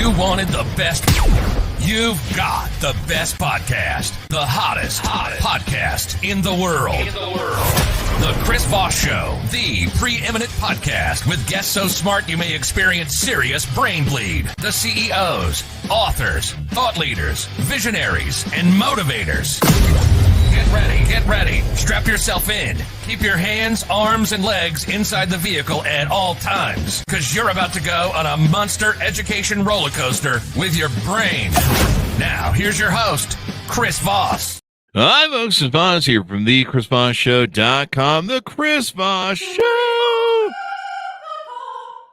You wanted the best. You've got the best podcast. The hottest podcast in the world. The Chris Voss Show, the preeminent podcast with guests so smart you may experience serious brain bleed. The CEOs, authors, thought leaders, visionaries, and motivators. Get ready. Strap yourself in. Keep your hands, arms, and legs inside the vehicle at all times, because you're about to go on a monster education roller coaster with your brain. Now, here's your host, Chris Voss. Hi, folks. It's Voss here from thechrisvossshow.com. The Chris Voss Show.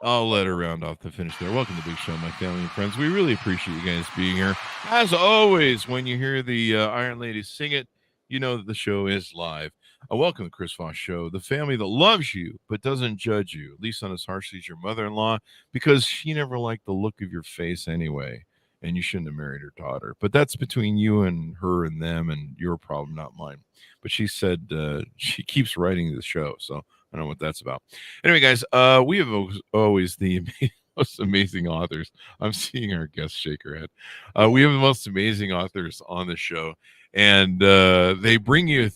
I'll let her round off the finish there. Welcome to the big show, my family and friends. We really appreciate you guys being here. As always, when you hear the Iron Lady sing it, you know that the show is live. Welcome to the Chris Voss Show, the family that loves you but doesn't judge you, at least not as harshly as your mother-in-law, because she never liked the look of your face anyway, and you shouldn't have married her daughter. But that's between you and her and them and your problem, not mine. But she said she keeps writing the show, so I don't know what that's about. Anyway, guys, we have always the most amazing authors. I'm seeing our guest shake her head. We have the most amazing authors on the show. And they bring you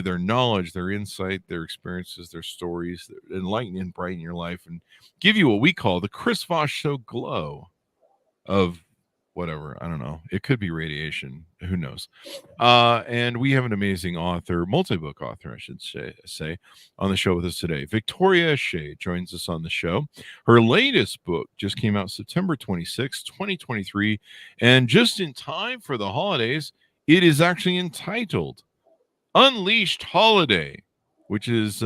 their knowledge, their insight, their experiences, their stories, that enlighten and brighten your life, and give you what we call the Chris Voss Show glow of whatever. I don't know. It could be radiation. Who knows? And we have an amazing author, multi-book author, I should say, on the show with us today. Victoria Schade joins us on the show. Her latest book just came out September 26, 2023, and just in time for the holidays. It is actually entitled Unleashed Holiday, which is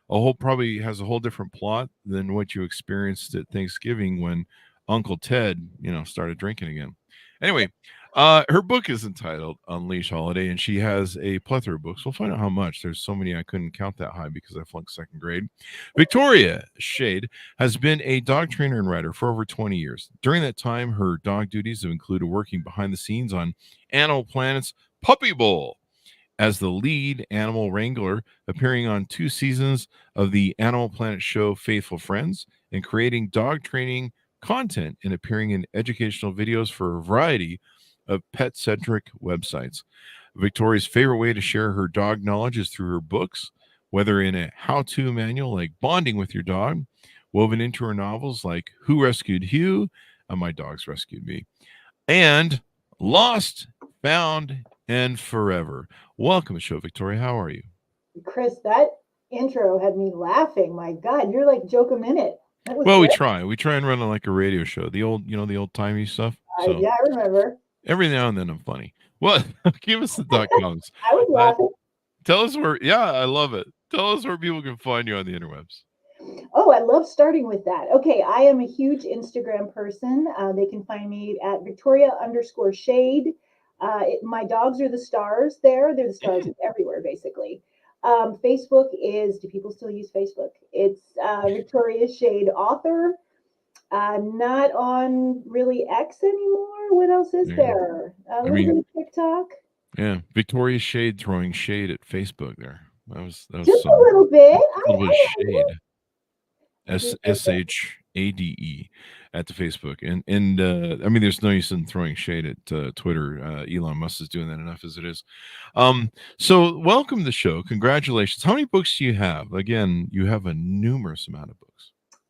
probably has a whole different plot than what you experienced at Thanksgiving when Uncle Ted, started drinking again. Anyway, her book is entitled Unleashed Holiday, and she has a plethora of books. We'll find out how much. There's so many I couldn't count that high because I flunked second grade. Victoria Schade has been a dog trainer and writer for over 20 years. During that time, her dog duties have included working behind the scenes on Animal Planet's Puppy Bowl as the lead animal wrangler, appearing on 2 seasons of the Animal Planet show Faithful Friends, and creating dog training content and appearing in educational videos for a variety of pet-centric websites. Victoria's favorite way to share her dog knowledge is through her books, whether in a how-to manual like Bonding with Your Dog, woven into her novels like Who Rescued Hugh? My Dogs Rescued Me, and Lost, Found, and Forever. Welcome to the show, Victoria. How are you? Chris, that intro had me laughing. My God, you're like joke a minute. Well, great. We try and run it like a radio show, the old timey stuff. So yeah, I remember. Every now and then I'm funny. Well, give us the .coms. I was laughing. Tell us where. Yeah, I love it. Tell us where people can find you on the interwebs. Oh, I love starting with that. Okay, I am a huge Instagram person. They can find me at Victoria_Schade. My dogs are the stars there. They're the stars everywhere, basically. Facebook is, do people still use Facebook? It's Victoria Schade author. Not on really X anymore. What else is there? A little bit of TikTok. Yeah, Victoria Schade throwing shade at Facebook there. That was just a little bit. A little bit of shade. SHADE at the Facebook, and there's no use in throwing shade at Twitter. Elon Musk is doing that enough as it is. So welcome to the show. Congratulations. How many books do you have? Again, you have a numerous amount of books.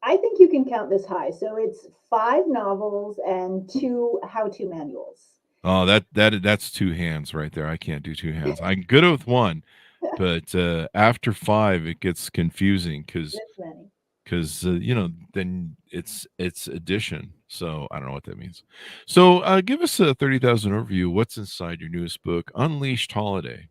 I think you can count this high. So it's 5 novels and 2 how-to manuals. Oh, that's 2 hands right there. I can't do 2 hands. I'm good with 1, but after 5, it gets confusing because then it's addition. So I don't know what that means. So give us a 30,000 overview. What's inside your newest book, Unleashed Holiday?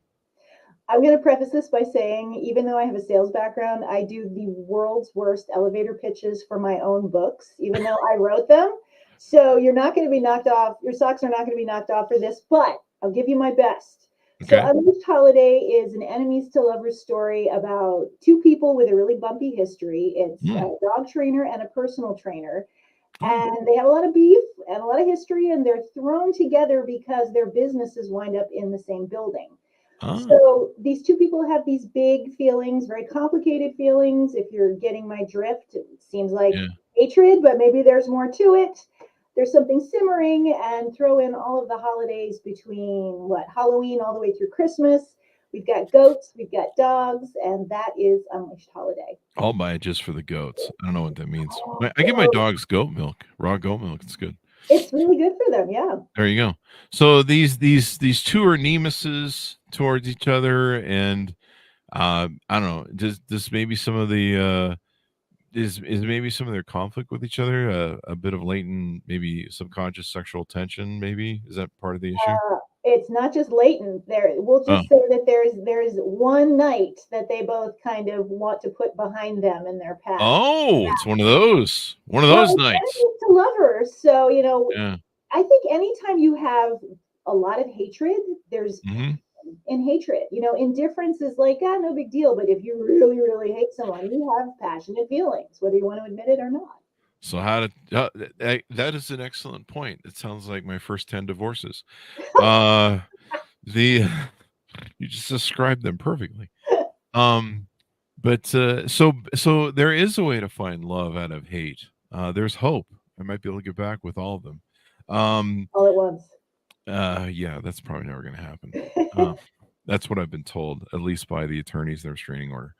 I'm going to preface this by saying, even though I have a sales background, I do the world's worst elevator pitches for my own books, even though I wrote them. So you're not going to be knocked off. Your socks are not going to be knocked off for this, but I'll give you my best. Okay. So Unleashed Holiday is an enemies to lovers story about 2 people with a really bumpy history. It's a dog trainer and a personal trainer. And they have a lot of beef and a lot of history, and they're thrown together because their businesses wind up in the same building. So these 2 people have these big feelings, very complicated feelings. If you're getting my drift, it seems like hatred, but maybe there's more to it. there's something simmering, and throw in all of the holidays between what Halloween all the way through Christmas. We've got goats, we've got dogs, and that is Unleashed Holiday. I'll buy it just for the goats. I don't know what that means. Oh, I give my dogs goat milk, raw goat milk. It's good. it's really good for them, yeah. There you go. So these two are nemesis towards each other, and I don't know. Does maybe some of the is maybe some of their conflict with each other a bit of latent, maybe subconscious sexual tension? Maybe is that part of the issue? It's not just latent. There, we'll Oh, just say that there's one night that they both kind of want to put behind them in their past. oh, it's one of those Well, it's nights. enemies to lovers. So, Yeah. I think anytime you have a lot of hatred, there's Hmm. in hatred. Indifference is like, no big deal. But if you really, really hate someone, you have passionate feelings, whether you want to admit it or not. So that is an excellent point. It sounds like my first 10 divorces. Uh, the you just described them perfectly. Um, but so there is a way to find love out of hate. There's hope. I might be able to get back with all of them. Um, All at once. yeah, that's probably never going to happen. That's what I've been told, at least by the attorneys, their restraining order.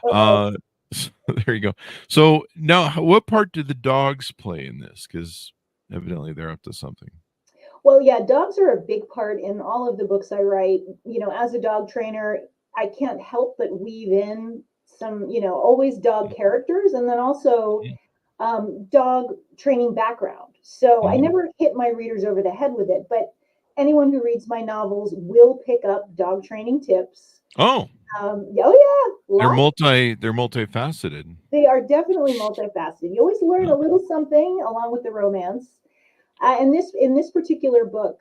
Uh-oh. So there you go. So now, what part did the dogs play in this? Because evidently they're up to something. Well, yeah, dogs are a big part in all of the books I write. As a dog trainer, I can't help but weave in some, always dog characters, and then also dog training background. So I Mhm. never hit my readers over the head with it, but anyone who reads my novels will pick up dog training tips. Oh, Oh yeah, lots. they're multifaceted. They are definitely multifaceted. You always learn a little something along with the romance. In this particular book,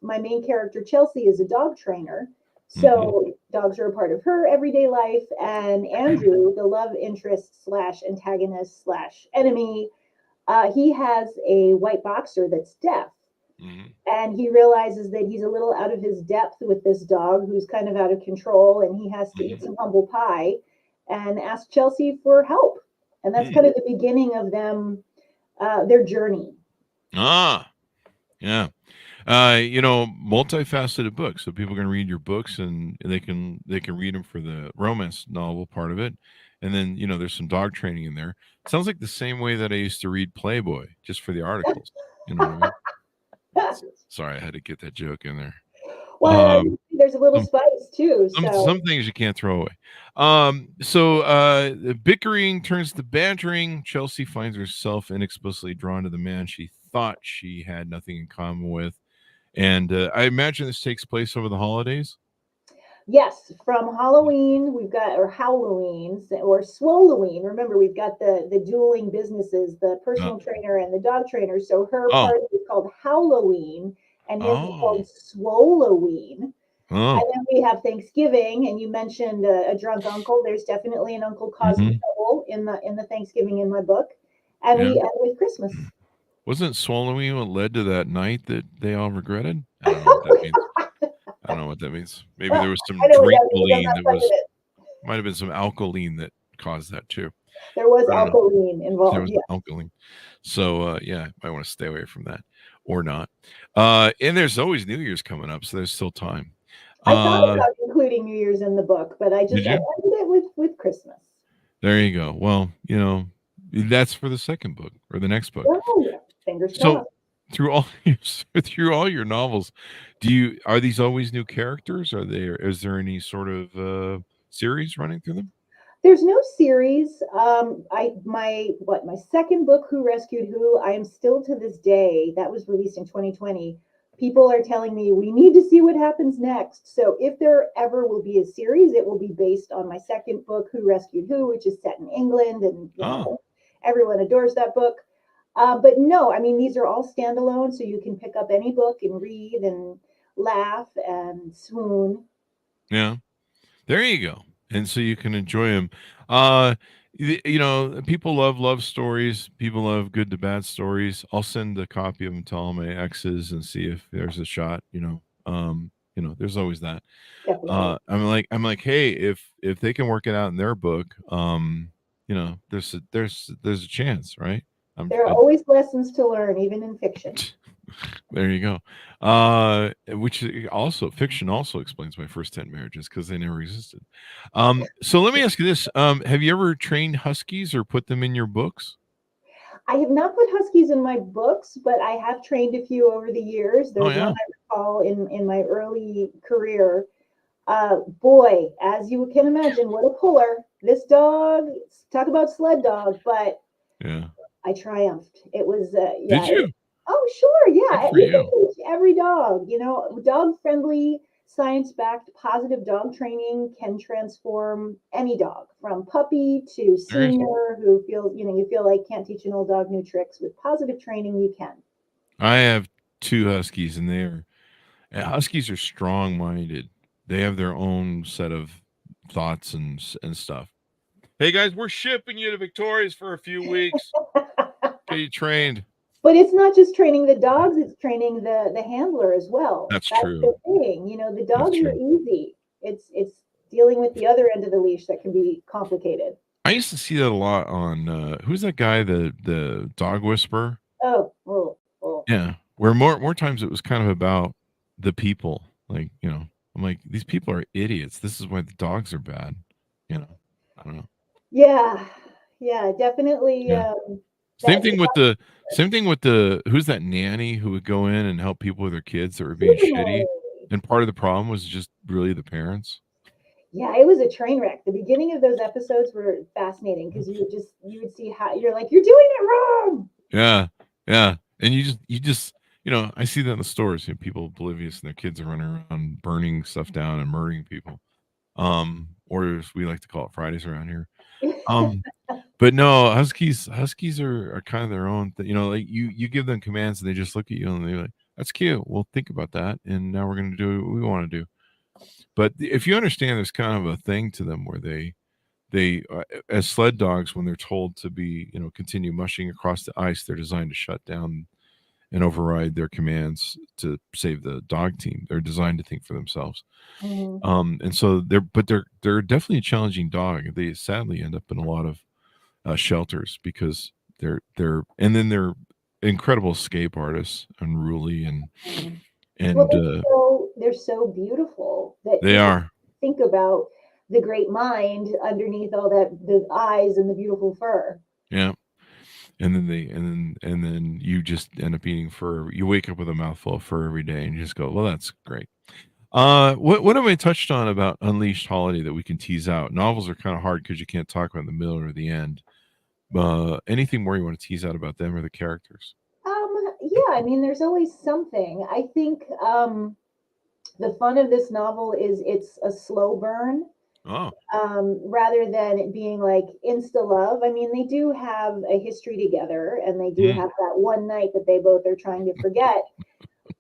my main character Chelsea is a dog trainer, Mhm. so dogs are a part of her everyday life. And Andrew, the love interest slash antagonist slash enemy, he has a white boxer that's deaf, Mhm. and he realizes that he's a little out of his depth with this dog who's kind of out of control, and he has to eat Mhm. some humble pie and ask Chelsea for help. And that's Mm. kind of the beginning of them, their journey. Ah, yeah. Multifaceted books. So people can read your books and they can read them for the romance novel part of it. And then, there's some dog training in there. Sounds like the same way that I used to read Playboy just for the articles. You know what I mean? Sorry, I had to get that joke in there. Well, Um, there's a little some spice too. So some things you can't throw away. So the bickering turns to bantering. Chelsea finds herself inexplicably drawn to the man she thought she had nothing in common with. And I imagine this takes place over the holidays. yes, from Halloween we've got, or Halloween or Swalloween. Remember, we've got the dueling businesses, the Uh, personal trainer and the dog trainer. So her oh, party is called Halloween, and his is oh, called Swalloween. oh. And then we have Thanksgiving, and you mentioned a drunk uncle. There's definitely an uncle causing Hmm. trouble in the Thanksgiving in my book, and Yeah. we end with Christmas. Wasn't swallowing what led to that night that they all regretted? I don't know what that means. I don't know what that means. Maybe there was some I know what that means. I'm drinkoline not that touching was it. might have been some alkaline that caused that too. There was I don't know. alkaline There involved. was Yeah, alkaline. So yeah, might want to stay away from that or not. And there's always New Year's coming up, so there's still time. I thought Uh about including New Year's in the book, but I did ended you? it with Christmas. There you go. Well, that's for the second book or the next book. Oh yeah, fingers So crossed. through all through all your novels, are these always new characters? Is there any sort of series running through them? There's no series. My second book, Who Rescued Who, I am still to this day. That was released in 2020. People are telling me we need to see what happens next. So if there ever will be a series, it will be based on my second book, Who Rescued Who, which is set in England, and Oh, everyone adores that book. But no, I mean these are all standalone, so you can pick up any book and read and laugh and swoon. yeah. There you go. And so you can enjoy them. People love love stories. People love good to bad stories. I'll send a copy of them to all my exes and see if there's a shot. There's always that. Definitely. I'm like, hey, if they can work it out in their book, there's a chance, right? There are always lessons to learn, even in fiction. There you go. Which also fiction also explains my first 10 marriages because they never existed. So let me ask you this: have you ever trained huskies or put them in your books? I have not put huskies in my books, but I have trained a few over the years. Oh There's yeah, one I recall in my early career. Boy, as you can imagine, what a puller. This dog, talk about sled dog, but yeah. I triumphed. It was, Did yeah. you? Oh, sure. Good Yeah. for You can you. teach every dog, dog friendly, science backed, positive dog training can transform any dog from puppy to There is. senior who feels, you feel like can't teach an old dog new tricks. With positive training, you can. I have two huskies, and huskies are strong-minded. They have their own set of thoughts and stuff. Hey guys, we're shipping you to Victoria's for a few weeks. Get you trained. But it's not just training the dogs, it's training the handler as well. That's That's true. the thing. The That's dogs are true. easy. It's dealing with the other end of the leash that can be complicated. I used to see that a lot on who's that guy, the dog whisperer? Oh, oh, oh. Yeah. Where more times it was kind of about the people. Like, I'm like, these people are idiots. This is why the dogs are bad. I don't know. Yeah, yeah, definitely. Yeah. Same That thing with the who's that nanny who would go in and help people with their kids that were being super shitty. gnarly. And part of the problem was just really the parents. Yeah, it was a train wreck. The beginning of those episodes were fascinating because you would see how you're like, you're doing it wrong. Yeah. Yeah. And you just I see that in the stores, people oblivious and their kids are running around burning stuff down and murdering people. Or as we like to call it Fridays around here. But no, huskies are kind of their own like you give them commands and they just look at you and they're like, that's cute. We'll think about that. And now we're going to do what we want to do. But if you understand, there's kind of a thing to them where they as sled dogs, when they're told to be, continue mushing across the ice, they're designed to shut down and override their commands to save the dog team. They're designed to think for themselves. Mhm. And so they're definitely a challenging dog. They sadly end up in a lot of shelters because and then they're incredible escape artists, unruly Well, and they're so beautiful that they people are. think about the great mind underneath all that, the eyes and the beautiful fur. Yeah. And then you just end up eating fur. You wake up with a mouthful of fur every day and you just go, well, that's great. What have I touched on about Unleashed Holiday that we can tease out? Novels are kind of hard because you can't talk about the middle or the end. Anything more you want to tease out about them or the characters? Yeah, I mean, there's always something. I think the fun of this novel is it's a slow burn, Oh, rather than it being like insta love. I mean, they do have a history together, and they do mm, have that one night that they both are trying to forget.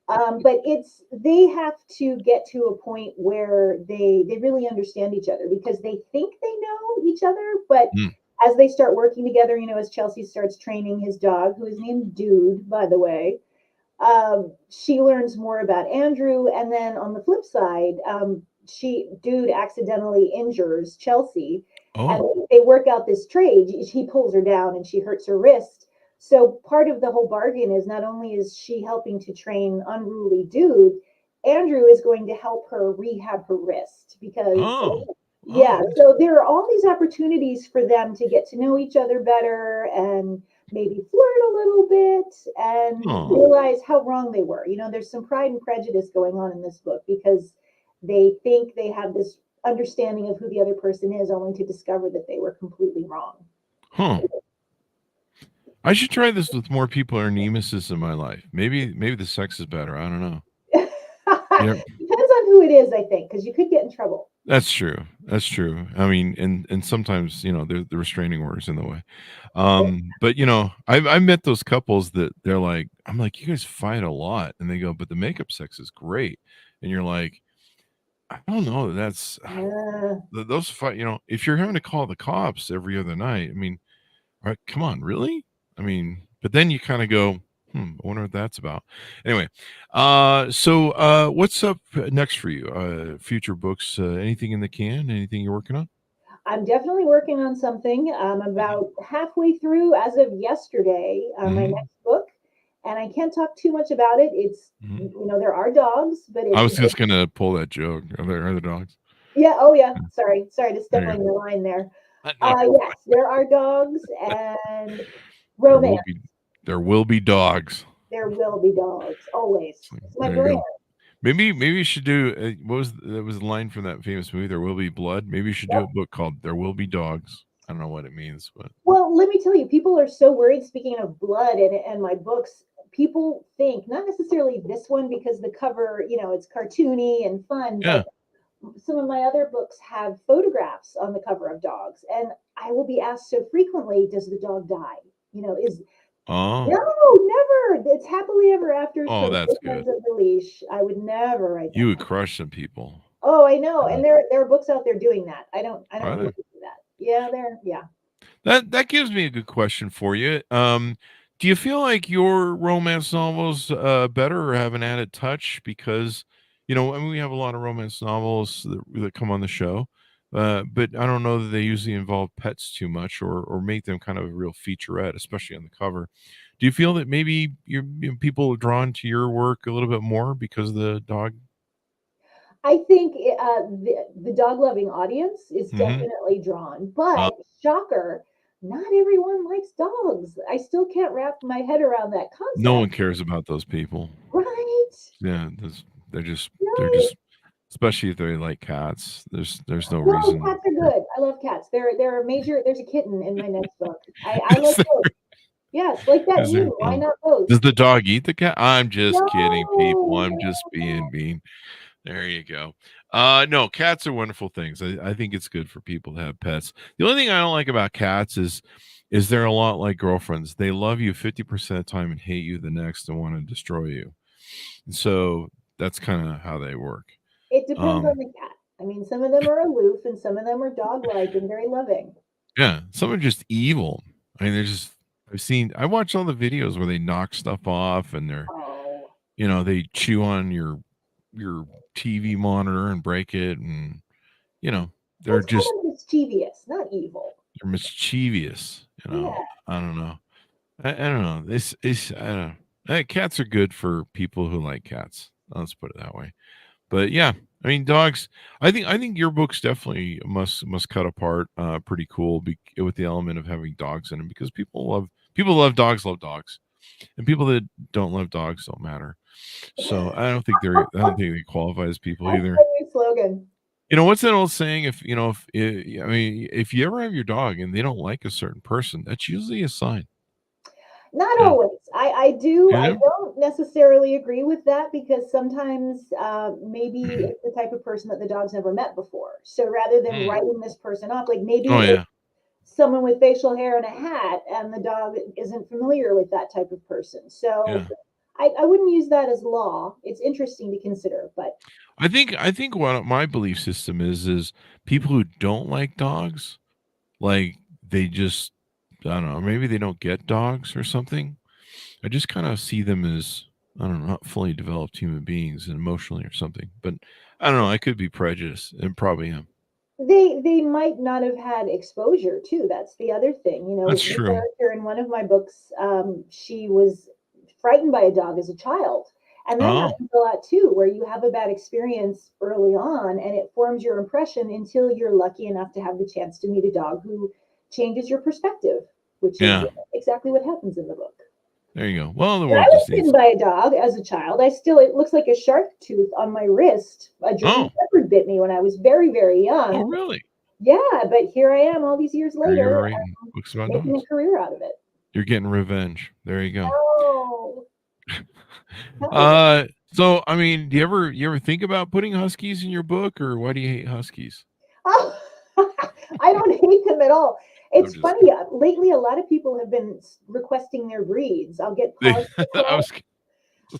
But they have to get to a point where they really understand each other because they think they know each other, but mm. as they start working together, as Chelsea starts training his dog, who is named Dude, by the way, she learns more about Andrew. And then on the flip side, Dude accidentally injures Chelsea, and Oh, they work out this trade. He pulls her down and she hurts her wrist. So part of the whole bargain is not only is she helping to train unruly Dude, Andrew is going to help her rehab her wrist because, oh, yeah, oh, so there are all these opportunities for them to get to know each other better and maybe flirt a little bit and oh. realize how wrong they were. There's some pride and prejudice going on in this book because they think they have this understanding of who the other person is, only to discover that they were completely wrong. Huh. I should try this with more people or nemesis in my life. Maybe the sex is better. I don't know. Yeah, Depends on who it is, I think, because you could get in trouble. that's true. That's true. I mean, and sometimes the restraining order's in the way. But I've met those couples that they're like, I'm like, you guys fight a lot, and they go, but the makeup sex is great, and you're like, I don't know. That's Uh, those fight. If you're having to call the cops every other night, I mean, all right, come on, really? I mean, but then you kind of go, I wonder what that's about. Anyway, so what's up next for you? Future books? Anything in the can? Anything you're working on? I'm definitely working on something. I'm about halfway through as of yesterday, my Mhm. next book, and I can't talk too much about it. It's, Mhm. there are dogs, but I it's was just gonna pull that joke. Are there dogs? yeah, oh yeah. Yeah, Sorry to step there you on go. your line there. No, you're Yes, fine. there are dogs and There romance. will be there will be dogs. There will be dogs always. It's my There you brand. go. Maybe you should do what was that was the line from that famous movie, There Will Be Blood. Maybe you should do a Yep. book called There Will Be Dogs. I don't know what it means, but Well, let me tell you, people are so worried. Speaking of blood and my books, people think not necessarily this one because the cover, it's cartoony and fun, yeah. but some of my other books have photographs on the cover of dogs, and I will be asked so frequently, "Does the dog die?" Is Oh. no, never. It's happily ever after Oh, for that's both good. ends of the leash. I would never write You that would kind. crush some people. Oh, I know, Yeah. and there are books out there doing that. I don't Are need there? to do that. Yeah, yeah. That gives me a good question for you. Do you feel like your romance novels better or have an added touch because I mean we have a lot of romance novels that come on the show, but I don't know that they usually involve pets too much or make them kind of a real featurette, especially on the cover. Do you feel that maybe people are drawn to your work a little bit more because of the dog? I think the dog loving audience is Hmm. definitely drawn, but shocker, not everyone likes dogs. I still can't wrap my head around that No concept. one cares about those people. Right? Yeah, they're just they're Right. just especially if they like cats. There's no No, reason. cats are good. I love cats. They're a major. There's a kitten in my next book. I Is like both. Yes, like that there meme. Why not both? does the dog eat the cat? I'm just kidding, people. No, I'm just no. being mean. There you go. No, cats are wonderful things. I think it's good for people to have pets. The only thing I don't like about cats is they're a lot like girlfriends. They love you 50% of the time and hate you the next and want to destroy you. And so that's kind of how they work. It depends on Um, the cat. I mean, some of them are aloof and some of them are dog-like and very loving. yeah, some are just evil. I mean, they're just I watch all the videos where they knock stuff off and Oh, they chew on your TV monitor and break it and you know, they're let's call just them mischievous, not evil. they're mischievous. Yeah. I don't know. I don't know. This I don't know. Cats are good for people who like cats. Let's put it that way. But yeah, I mean dogs. I think your books definitely must cut apart pretty cool with the element of having dogs in them because people love dogs, and people that don't love dogs don't matter. So I don't think they qualify as people That's either. my new slogan. What's that old saying? I mean, if you ever have your dog and they don't like a certain person, that's usually a sign. Not Yeah. always. I Yeah. don't necessarily agree with that because sometimes maybe Mhm. it's the type of person that the dog's never met before. So rather than Mm. writing this person off, like maybe Oh it's yeah. someone with facial hair and a hat and the dog isn't familiar with that type of person. So Yeah. I wouldn't use that as law. It's interesting to consider, but I think what my belief system is people who don't like dogs, like they just I don't know, maybe they don't get dogs or something. I just kind of see them as I don't know, not fully developed human beings and emotionally or something. But I don't know, I could be prejudiced and probably am. they might not have had exposure too. That's the other thing. That's The true. character in one of my books, she was frightened by a dog as a child, and that Oh, happens a lot too, where you have a bad experience early on, and it forms your impression until you're lucky enough to have the chance to meet a dog who changes your perspective, which is yeah. exactly what happens in the book. There you go. Well, the But I world was just bitten needs. by a dog as a child. It looks like a shark tooth on my wrist. A German Oh, Shepherd bit me when I was very, very oh, young. really? Yeah, but here I am all these years Here you are later, writing books about making a dogs. career out of it. You're getting revenge. There you go. Oh, no. Uh, so I mean, do you ever think about putting huskies in your book, or why do you hate huskies? Oh, I don't hate them at all. I'm It's just funny. Lately, a lot of people have been requesting their breeds. I'll get kidding. paws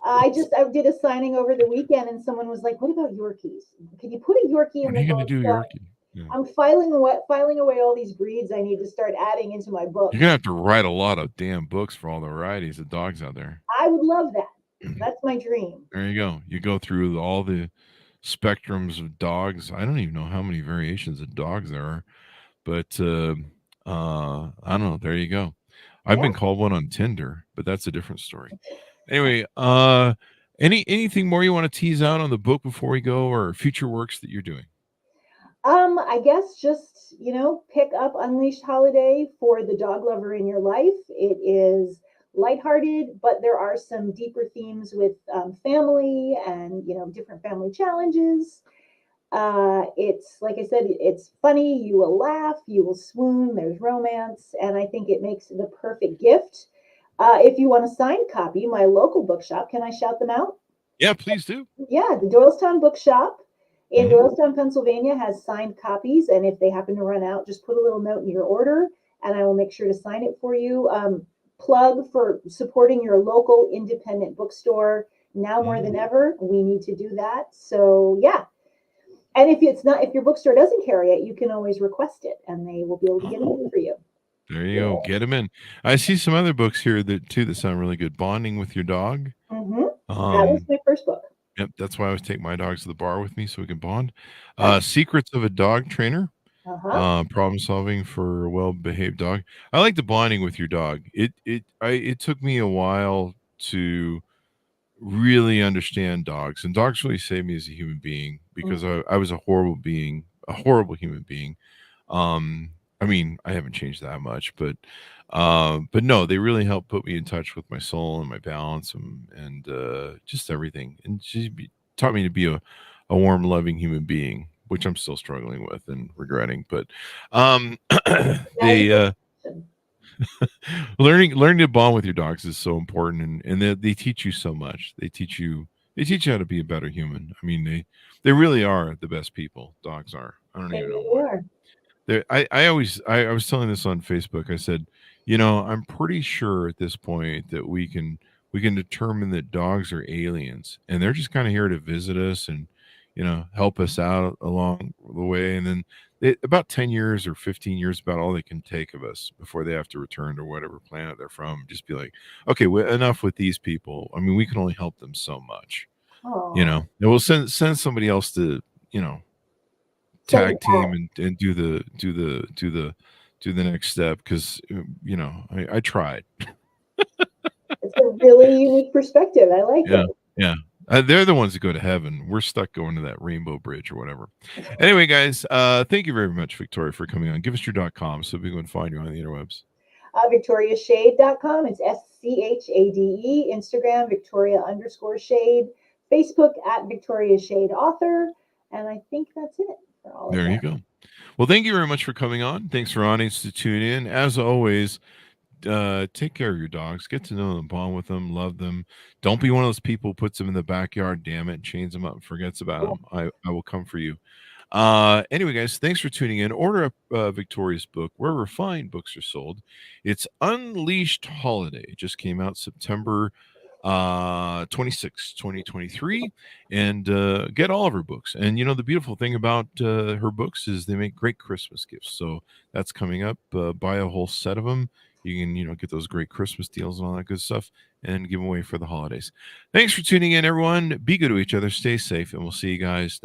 I requests. was. I did a signing over the weekend, and someone was like, "What about Yorkies? Can you put a Yorkie in When are the you going to book?" do So Yorkie? Yeah. I'm filing away all these breeds I need to start adding into my You're gonna books. have to write a lot of damn books for all the varieties of dogs out there. I would love that. That's my dream. There you go. You go through all the spectrums of dogs. I don't even know how many variations of dogs there are. But I don't know. There you go. I've been called one on Tinder, but that's a different story. Anyway, anything more you want to tease out on the book before we go, or future works that you're doing? I guess just, pick up Unleashed Holiday for the dog lover in your life. It is lighthearted, but there are some deeper themes with family and, different family challenges. It's like I said, it's funny. You will laugh, you will swoon. There's romance, and I think it makes the perfect gift. If you want a signed copy, my local bookshop, can I shout them out? Yeah, please do. Yeah, the Doylestown Bookshop in Mhm. Doylestown, Pennsylvania has signed copies, and if they happen to run out, just put a little note in your order, and I will make sure to sign it for you. Plug for supporting your local independent bookstore. Now more than ever, we need to do that. So yeah, and if your bookstore doesn't carry it, you can always request it, and they will be able to get it in for you. There you go. Get them in. I see some other books here that sound really good. Bonding with your dog. Mm-hmm. That was my first book. Yep, that's why I always take my dogs to the bar with me so we can bond. Huh? Secrets of a Dog Trainer. Uh-huh. Problem solving for a well-behaved dog. I like the bonding with your dog. It took me a while to really understand dogs, and dogs really saved me as a human being because I was a horrible human being. Um, I mean, I haven't changed that much, but no, they really helped put me in touch with my soul and my balance and just everything. And taught me to be a warm, loving human being, which I'm still struggling with and regretting. But they learning to bond with your dogs is so important, and they teach you so much. They teach you how to be a better human. I mean, they really are the best people. Dogs are. I don't They even know really why. are. I was telling this on Facebook. I said, I'm pretty sure at this point that we can determine that dogs are aliens and they're just kind of here to visit us and help us out along the way. And then about 10 years or 15 years, about all they can take of us before they have to return to whatever planet they're from. Just be like, okay, enough with these people. I mean, we can only help them so much. Oh, And we'll send somebody else to you know send it tag back. team and do the next step because I tried. It's a really unique perspective. I like Yeah, it. yeah. They're the ones that go to heaven. We're stuck going to that rainbow bridge or whatever. Anyway, guys, thank you very much, Victoria, for coming on. Give us your .com so we can find you on the interwebs. VictoriaShade.com. It's SCHADE. Instagram, Victoria_Shade. Facebook at Victoria Shade Author. And I think that's it for all of There that. you go. Well, thank you very much for coming on. Thanks for audience to tune in. As always, take care of your dogs. Get to know them, bond with them, love them. Don't be one of those people who puts them in the backyard, damn it, chains them up and forgets about them. I will come for you. Anyway, guys, thanks for tuning in. Order up Victoria's book wherever fine books are sold. It's Unleashed Holiday. It just came out September 26, 2023. And get all of her books. And the beautiful thing about her books is they make great Christmas gifts. So that's coming up. Buy a whole set of them. You can get those great Christmas deals and all that good stuff and give them away for the holidays. Thanks for tuning in, everyone. Be good to each other, stay safe, and we'll see you guys next